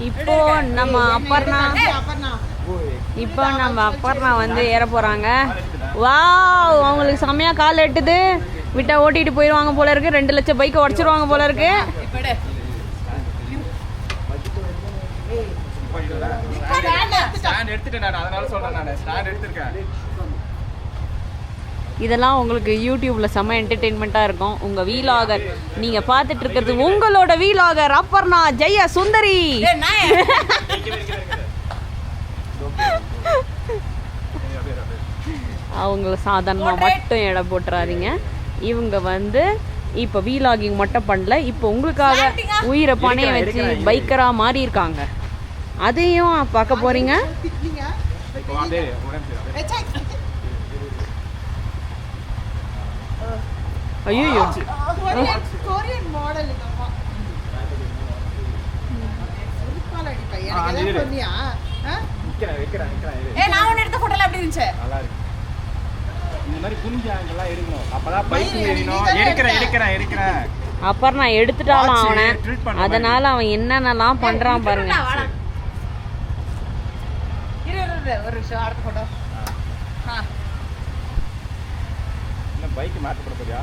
இப்போ நம்ம அப்பர்ணா வந்து ஏற போறாங்க. வாவ், அவங்களுக்கு செம்மையா கால் எட்டுது. விட்டா ஓட்டிட்டு போயிடுவாங்க போல இருக்கு. 2 லட்சம் பைக்கை உடச்சிருவாங்க போல இருக்கு. இதெல்லாம் உங்களுக்கு யூடியூப்ல செம்ம என்டர்டெயின்மெண்ட்டாக இருக்கும். உங்கள் வீலாகர் நீங்கள் பார்த்துட்டு இருக்கிறது உங்களோட வீலாகர் அப்பர்ணா ஜெய சுந்தரி. அவங்கள சாதாரணமாக மட்டும் எடை போட்டுறாதீங்க. இவங்க வந்து இப்போ வீலாகிங் மட்டும் பண்ணல, இப்போ உங்களுக்காக உயிரை பணைய வச்சு பைக்கராக மாறி இருக்காங்க. அதையும் பார்க்க போறீங்க. ஐயோ, கொரியன் மாடல் இதம்மா. சுருப்பால அடி பையன். எனக்கு சொன்னியா? நான் ஒன்னு எடுத்த போட்டோல அப்படி இருந்துச்சு. நல்லா இருக்கு. இந்த மாதிரி குனிஞ்ச ஆங்கிள் எடுக்கணும். அப்பதான் பைக் ஏறினோம். எடுக்கறேன். அப்புறம் நான் எடுத்துட்டாலும் அவனை, அதனால அவன் என்னென்னலாம் பண்றான் பாருங்க. ஒரு நிமிஷம் அடுத்த போட்டோ. பைக் மாற்றப்பட போறியா?